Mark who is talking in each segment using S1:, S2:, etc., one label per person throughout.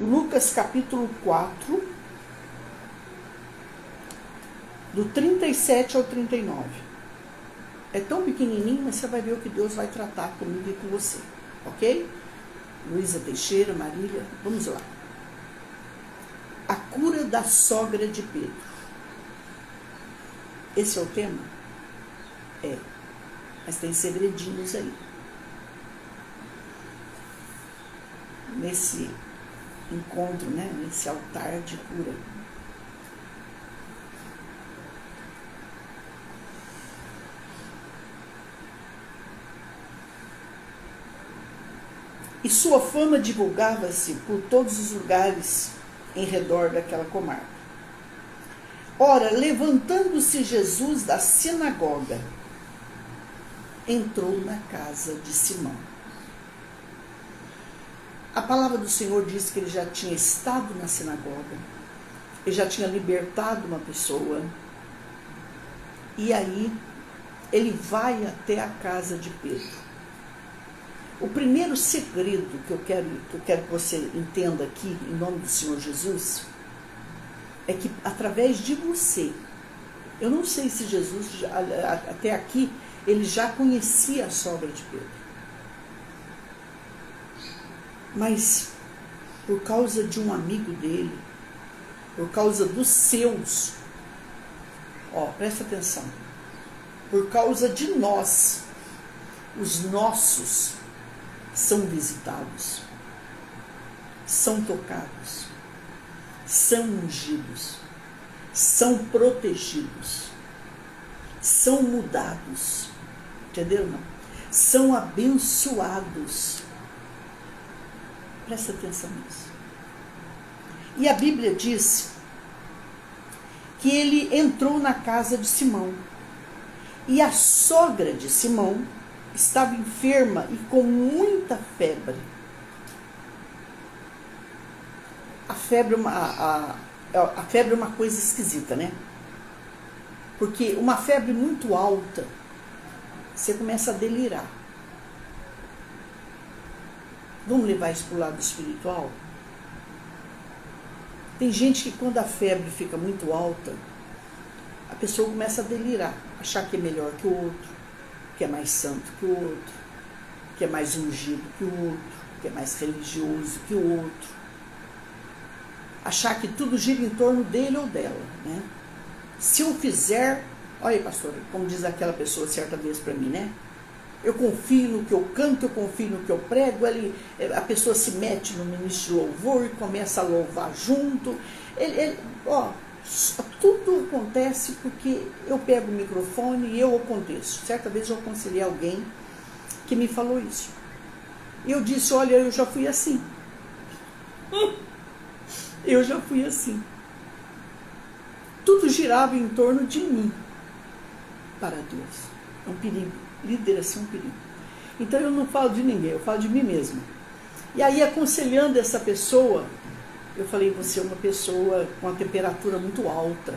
S1: Lucas capítulo 4, do 37 ao 39. É tão pequenininho, mas você vai ver o que Deus vai tratar comigo e com você, ok? Luísa Teixeira, Marília, vamos lá. A cura da sogra de Pedro. Esse é o tema? É, mas tem segredinhos aí. Nesse encontro, né? Nesse altar de cura. E sua fama divulgava-se por todos os lugares em redor daquela comarca. Ora, levantando-se Jesus da sinagoga, entrou na casa de Simão. A palavra do Senhor diz que ele já tinha estado na sinagoga, ele já tinha libertado uma pessoa, e aí ele vai até a casa de Pedro. O primeiro segredo que eu quero que você entenda aqui, em nome do Senhor Jesus, é que através de você, eu não sei se Jesus, até aqui, ele já conhecia a sogra de Pedro. Mas, por causa de um amigo dele, por causa dos seus, presta atenção, por causa de nós, os nossos são visitados, são tocados, são ungidos, são protegidos, são mudados, entendeu? Não? São abençoados. Presta atenção nisso. E a Bíblia diz que ele entrou na casa de Simão. E a sogra de Simão estava enferma e com muita febre. A febre é uma coisa esquisita, né? Porque uma febre muito alta, você começa a delirar. Vamos levar isso para o lado espiritual? Tem gente que quando a febre fica muito alta, a pessoa começa a delirar, achar que é melhor que o outro, que é mais santo que o outro, que é mais ungido que o outro, que é mais religioso que o outro. Achar que tudo gira em torno dele ou dela, né? Se eu fizer, olha aí, pastora, como diz aquela pessoa certa vez para mim, né? Eu confio no que eu canto, eu confio no que eu prego, a pessoa se mete no ministro de louvor e começa a louvar junto. Tudo acontece porque eu pego o microfone e eu aconteço. Certa vez eu aconselhei alguém que me falou isso. E eu disse, olha, eu já fui assim. Eu já fui assim. Tudo girava em torno de mim. Para Deus. É um perigo. Lideração é um perigo. Então eu não falo de ninguém, eu falo de mim mesma. E aí, aconselhando essa pessoa, eu falei, você é uma pessoa com uma temperatura muito alta,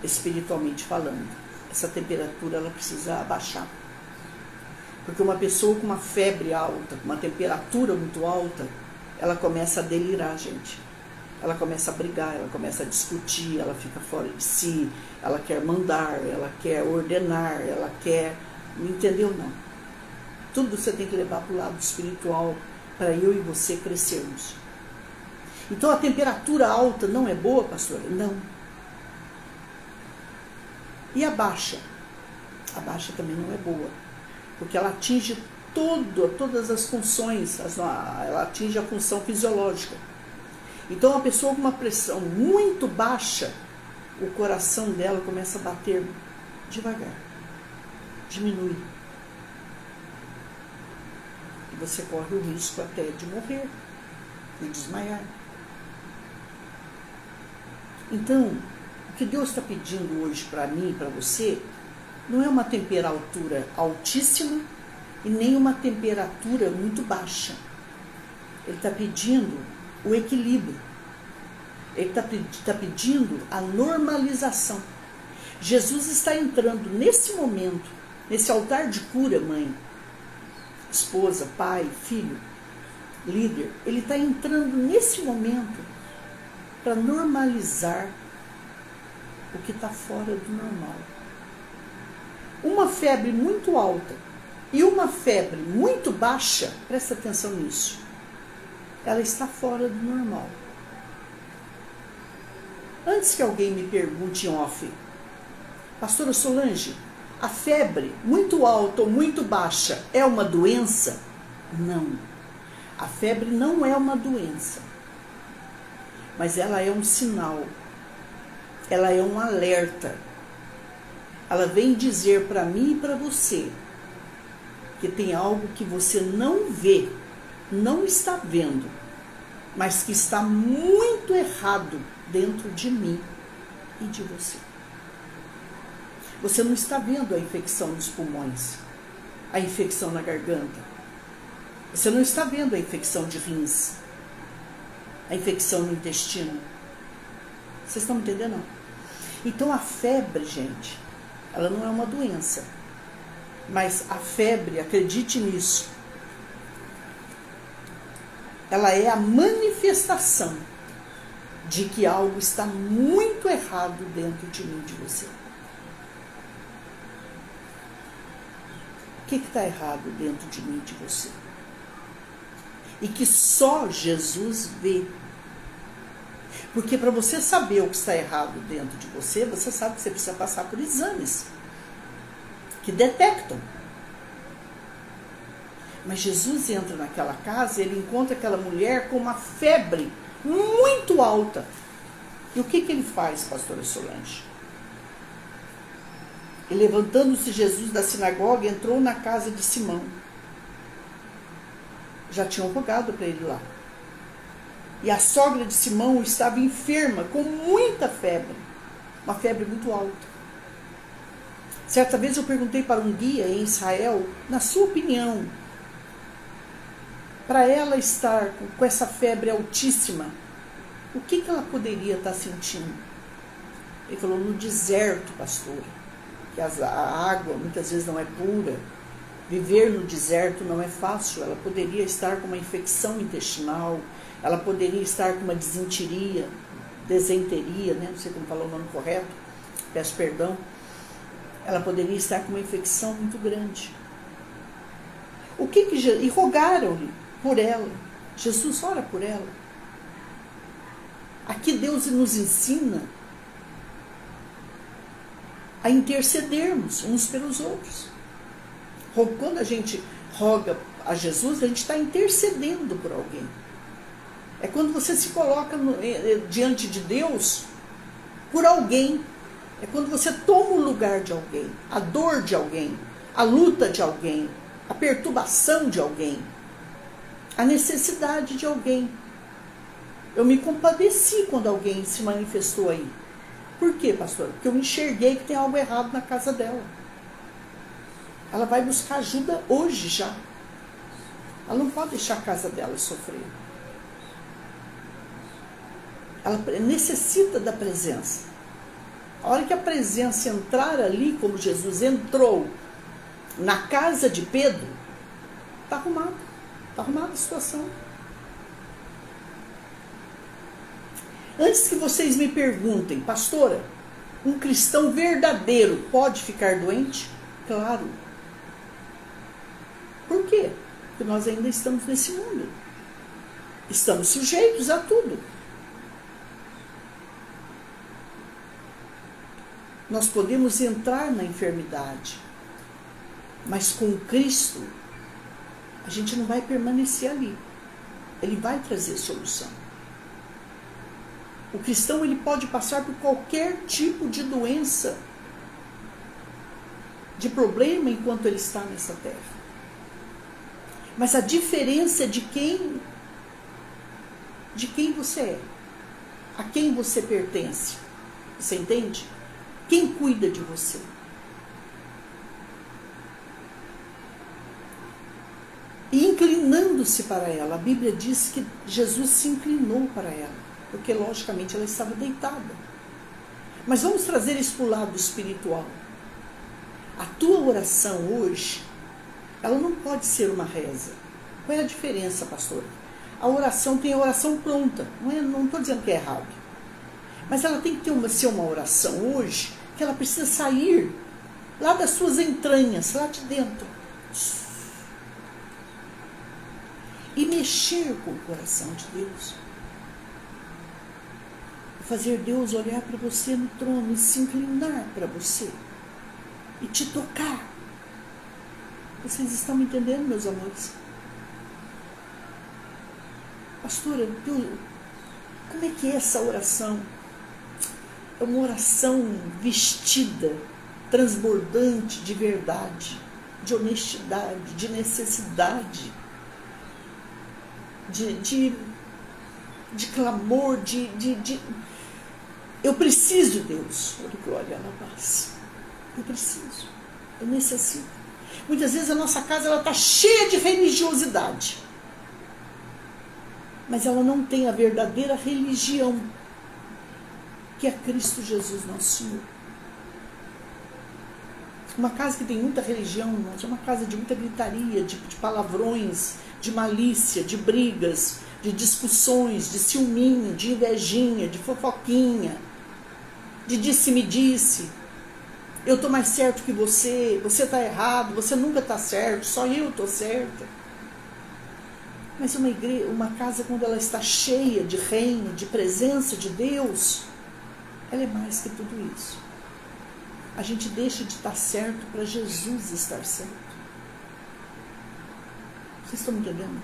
S1: espiritualmente falando. Essa temperatura, ela precisa abaixar. Porque uma pessoa com uma febre alta, com uma temperatura muito alta, ela começa a delirar, gente. Ela começa a brigar, ela começa a discutir, ela fica fora de si, ela quer mandar, ela quer ordenar, ela quer... Não entendeu, não? Tudo você tem que levar para o lado espiritual para eu e você crescermos. Então a temperatura alta não é boa, pastora? Não. E a baixa? A baixa também não é boa, porque ela atinge todas as funções, ela atinge a função fisiológica. Então, uma pessoa com uma pressão muito baixa, o coração dela começa a bater devagar, diminui. E você corre o risco até de morrer, de desmaiar. Então, o que Deus está pedindo hoje para mim e para você, não é uma temperatura altíssima e nem uma temperatura muito baixa. Ele está pedindo o equilíbrio. Ele está pedindo a normalização. Jesus está entrando nesse momento, nesse altar de cura, mãe, esposa, pai, filho. líder, ele está entrando nesse momento para normalizar o que está fora do normal. Uma febre muito alta e uma febre muito baixa, presta atenção nisso, ela está fora do normal. Antes que alguém me pergunte em off, pastora Solange, a febre muito alta ou muito baixa é uma doença? Não. A febre não é uma doença, mas ela é um sinal, ela é um alerta. Ela vem dizer para mim e para você que tem algo que você não vê, não está vendo, mas que está muito errado dentro de mim e de você. Você não está vendo a infecção nos pulmões, a infecção na garganta. Você não está vendo a infecção de rins, a infecção no intestino. Vocês estão me entendendo? Então a febre, gente, ela não é uma doença. Mas a febre, acredite nisso, ela é a manifestação de que algo está muito errado dentro de mim e de você. O que está errado dentro de mim e de você? E que só Jesus vê. Porque para você saber o que está errado dentro de você, você sabe que você precisa passar por exames que detectam. Mas Jesus entra naquela casa e ele encontra aquela mulher com uma febre muito alta. E o que ele faz, pastora Solange? E levantando-se Jesus da sinagoga, entrou na casa de Simão. Já tinham rogado para ele lá. E a sogra de Simão estava enferma, com muita febre. Uma febre muito alta. Certa vez eu perguntei para um guia em Israel, na sua opinião, para ela estar com essa febre altíssima, o que ela poderia estar sentindo? Ele falou, no deserto, pastora, que a água muitas vezes não é pura. Viver no deserto não é fácil. Ela poderia estar com uma infecção intestinal, ela poderia estar com uma desenteria, né? Não sei como falar o nome correto, peço perdão. Ela poderia estar com uma infecção muito grande. E rogaram-lhe por ela. Jesus, ora por ela. Aqui Deus nos ensina a intercedermos uns pelos outros. Quando a gente roga a Jesus, a gente está intercedendo por alguém. É quando você se coloca diante de Deus por alguém. É quando você toma o lugar de alguém, a dor de alguém, a luta de alguém, a perturbação de alguém, a necessidade de alguém. Eu me compadeci quando alguém se manifestou aí. Por quê, pastor? Porque eu enxerguei que tem algo errado na casa dela. Ela vai buscar ajuda hoje já. Ela não pode deixar a casa dela sofrer. Ela necessita da presença. A hora que a presença entrar ali, como Jesus entrou na casa de Pedro, está arrumado. Está arrumada a situação. Antes que vocês me perguntem, pastora, um cristão verdadeiro pode ficar doente? Claro. Por quê? Porque nós ainda estamos nesse mundo. Estamos sujeitos a tudo. Nós podemos entrar na enfermidade, mas com Cristo, a gente não vai permanecer ali. Ele vai trazer solução. O cristão, ele pode passar por qualquer tipo de doença, de problema enquanto ele está nessa terra. Mas a diferença é de quem você é, a quem você pertence. Você entende? Quem cuida de você? E inclinando-se para ela, a Bíblia diz que Jesus se inclinou para ela, porque logicamente ela estava deitada. Mas vamos trazer isso para o lado espiritual. A tua oração hoje, ela não pode ser uma reza. Qual é a diferença, pastor? A oração tem a oração pronta. Não estou dizendo que é errado. Mas ela tem que ser uma oração hoje que ela precisa sair lá das suas entranhas, lá de dentro. E mexer com o coração de Deus. Fazer Deus olhar para você no trono e se inclinar para você. E te tocar. Vocês estão me entendendo, meus amores? Pastora, como é que é essa oração? É uma oração vestida, transbordante de verdade, de honestidade, de necessidade, de clamor, eu preciso, Deus. Glória a paz. Eu preciso, eu necessito. Muitas vezes a nossa casa está cheia de religiosidade, mas ela não tem a verdadeira religião, que é Cristo Jesus, nosso Senhor. Uma casa que tem muita religião, é uma casa de muita gritaria, de palavrões, de malícia, de brigas, de discussões, de ciúminho, de invejinha, de fofoquinha, de disse-me-disse. Eu estou mais certo que você está errado, você nunca está certo, só eu estou certa. Mas uma casa, quando ela está cheia de reino, de presença de Deus, ela é mais que tudo isso. A gente deixa de estar certo para Jesus estar certo. Vocês estão me entendendo?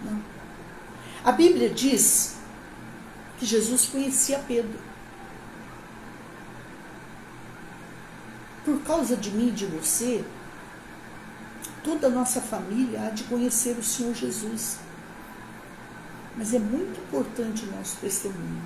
S1: Não. A Bíblia diz que Jesus conhecia Pedro. Por causa de mim e de você, toda a nossa família há de conhecer o Senhor Jesus. Mas é muito importante o nosso testemunho.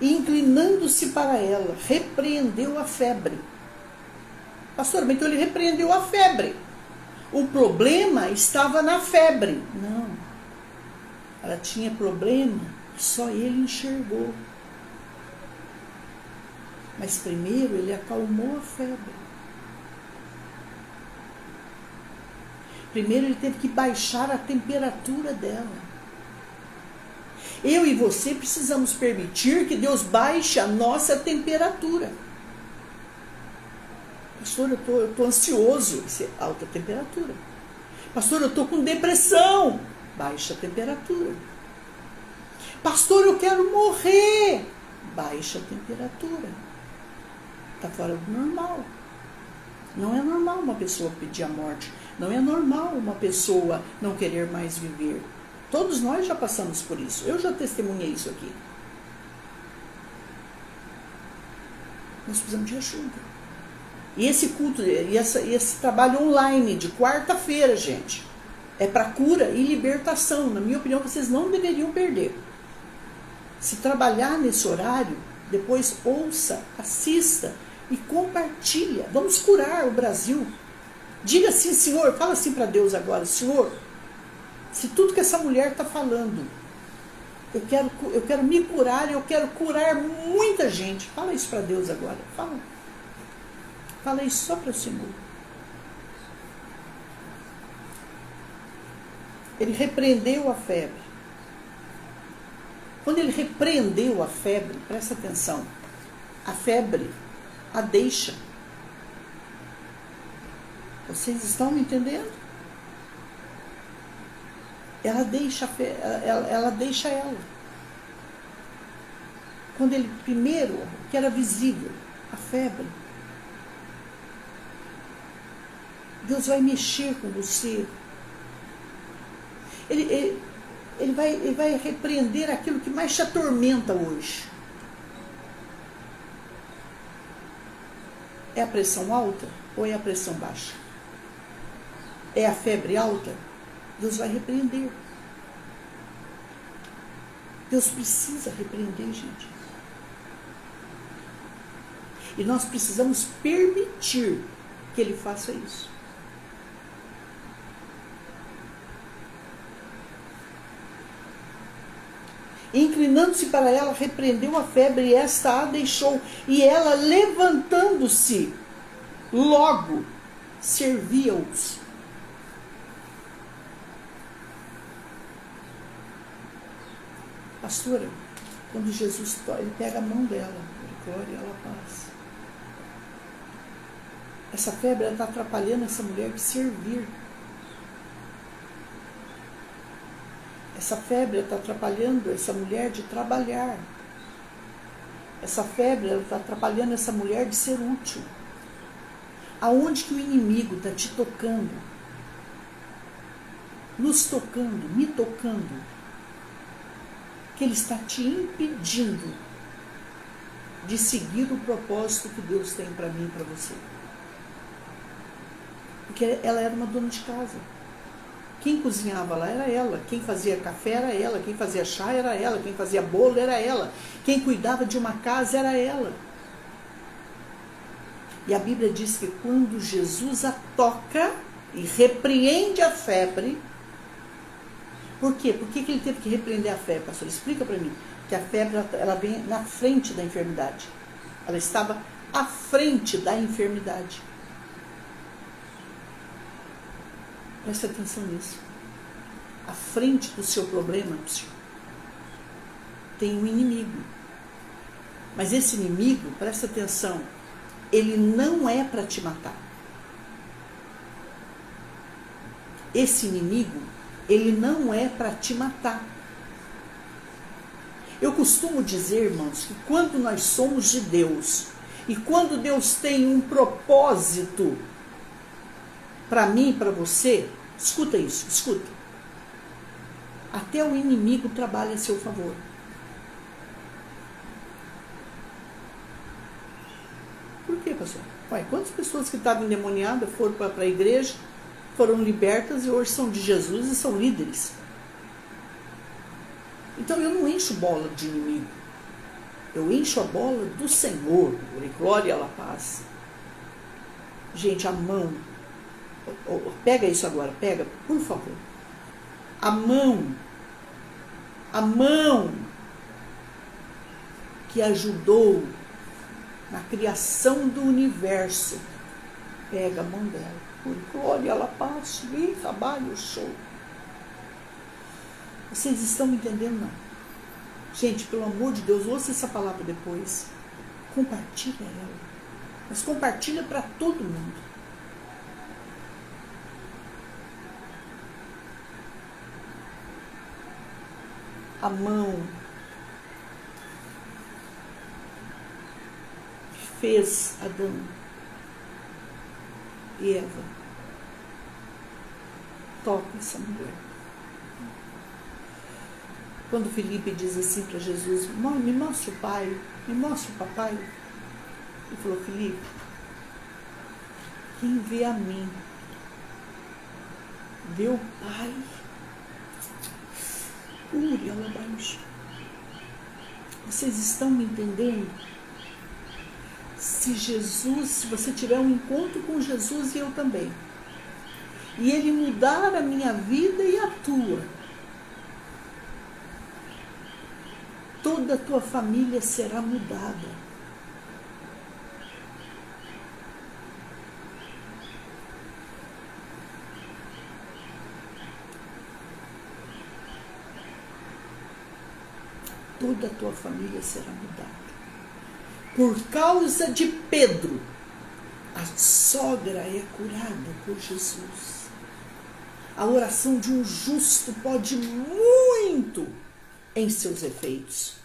S1: E inclinando-se para ela, repreendeu a febre. Pastor, mas então ele repreendeu a febre. O problema estava na febre. Não. Ela tinha problema que só ele enxergou. Mas primeiro ele acalmou a febre. Primeiro ele teve que baixar a temperatura dela. Eu e você precisamos permitir que Deus baixe a nossa temperatura. Pastor, eu estou ansioso. Isso é alta temperatura. Pastor, eu estou com depressão. Baixa a temperatura. Pastor, eu quero morrer. Baixa a temperatura. Está fora do normal. Não é normal uma pessoa pedir a morte. Não é normal uma pessoa não querer mais viver. Todos nós já passamos por isso. Eu já testemunhei isso aqui. Nós precisamos de ajuda. E esse culto, esse trabalho online de quarta-feira, gente, é para cura e libertação. Na minha opinião, vocês não deveriam perder. Se trabalhar nesse horário, depois ouça, assista e compartilha. Vamos curar o Brasil. Diga assim, Senhor, fala assim para Deus agora, Senhor, se tudo que essa mulher está falando, eu quero me curar, eu quero curar muita gente. Fala isso para Deus agora. Fala isso só para o Senhor. Ele repreendeu a febre. Quando ele repreendeu a febre, presta atenção, a febre a deixa. Vocês estão me entendendo? Ela deixa ela. Quando ele, primeiro, que era visível, a febre, Deus vai mexer com você. Ele vai repreender aquilo que mais te atormenta hoje. É a pressão alta ou é a pressão baixa? É a febre alta? Deus vai repreender. Deus precisa repreender, gente. E nós precisamos permitir que Ele faça isso. Inclinando-se para ela, repreendeu a febre e esta a deixou. E ela, levantando-se, logo servia-os. Pastora, quando Jesus ele pega a mão dela, glória, ela paz. Essa febre está atrapalhando essa mulher de servir. Essa febre está atrapalhando essa mulher de trabalhar. Essa febre está atrapalhando essa mulher de ser útil. Aonde que o inimigo está te tocando? Nos tocando, me tocando. Que ele está te impedindo de seguir o propósito que Deus tem para mim e para você. Porque ela era uma dona de casa. Quem cozinhava lá era ela. Quem fazia café era ela. Quem fazia chá era ela. Quem fazia bolo era ela. Quem cuidava de uma casa era ela. E a Bíblia diz que quando Jesus a toca e repreende a febre. Por quê? Por que ele teve que repreender a febre, pastor? Explica para mim. Que a febre ela vem na frente da enfermidade. Ela estava à frente da enfermidade. Preste atenção nisso. À frente do seu problema tem um inimigo. Mas esse inimigo, presta atenção, ele não é para te matar. Esse inimigo, ele não é para te matar. Eu costumo dizer, irmãos, que quando nós somos de Deus e quando Deus tem um propósito para mim e para você, escuta isso, escuta. Até o inimigo trabalha a seu favor. Por quê, pastor? Ué, quantas pessoas que estavam endemoniadas foram para a igreja, foram libertas e hoje são de Jesus e são líderes? Então eu não encho bola de inimigo. Eu encho a bola do Senhor. Glória à paz. Gente, a mão. Pega isso agora, pega, por favor. A mão que ajudou na criação do universo, pega a mão dela. Por glória à paz, e trabalho, show. Vocês estão me entendendo, não? Gente, pelo amor de Deus, ouça essa palavra depois. Compartilha ela. Mas compartilha para todo mundo. A mão que fez Adão e Eva toca essa mulher. Quando Felipe diz assim para Jesus, me mostra o pai, me mostra o papai. Ele falou, Felipe, quem vê a mim, vê o pai. Vocês estão me entendendo? Se você tiver um encontro com Jesus e eu também, e ele mudar a minha vida e a tua, toda a tua família será mudada. Toda a tua família será mudada. Por causa de Pedro, a sogra é curada por Jesus. A oração de um justo pode muito em seus efeitos.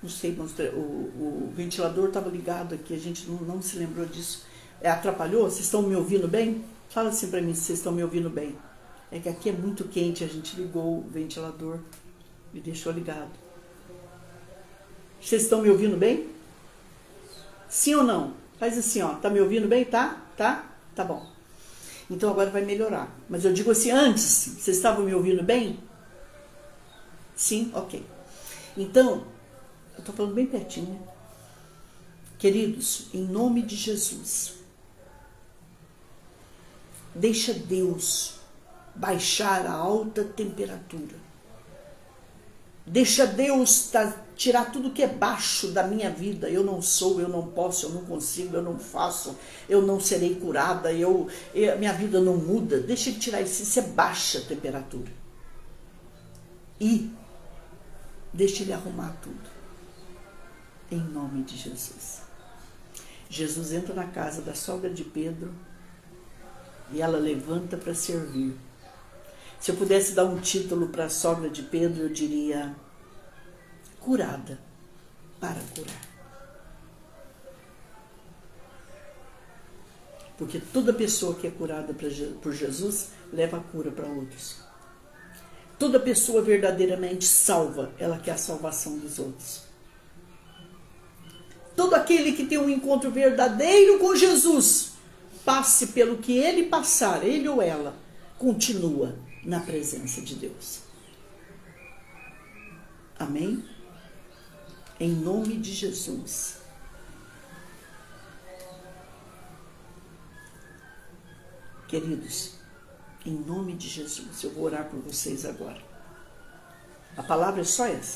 S1: Não sei, o ventilador estava ligado aqui, a gente não se lembrou disso. Atrapalhou? Vocês estão me ouvindo bem? Fala assim para mim se vocês estão me ouvindo bem. É que aqui é muito quente, a gente ligou o ventilador e deixou ligado. Vocês estão me ouvindo bem? Sim ou não? Faz assim, ó. Tá me ouvindo bem? Tá? Tá bom. Então agora vai melhorar. Mas eu digo assim, antes, vocês estavam me ouvindo bem? Sim? Ok. Então, eu tô falando bem pertinho, né? Queridos, em nome de Jesus, deixa Deus baixar a alta temperatura. Deixa Deus tirar tudo que é baixo da minha vida. Eu não sou, eu não posso, eu não consigo, eu não faço, eu não serei curada, minha vida não muda. Deixa Ele tirar isso é baixa temperatura. E Deixe ele arrumar tudo. Em nome de Jesus. Jesus entra na casa da sogra de Pedro e ela levanta para servir. Se eu pudesse dar um título para a sogra de Pedro, eu diria: curada para curar. Porque toda pessoa que é curada por Jesus leva a cura para outros. Toda pessoa verdadeiramente salva, ela quer a salvação dos outros. Todo aquele que tem um encontro verdadeiro com Jesus, passe pelo que ele passar, ele ou ela, continua na presença de Deus. Amém? Em nome de Jesus. Queridos, em nome de Jesus, eu vou orar por vocês agora. A palavra é só essa.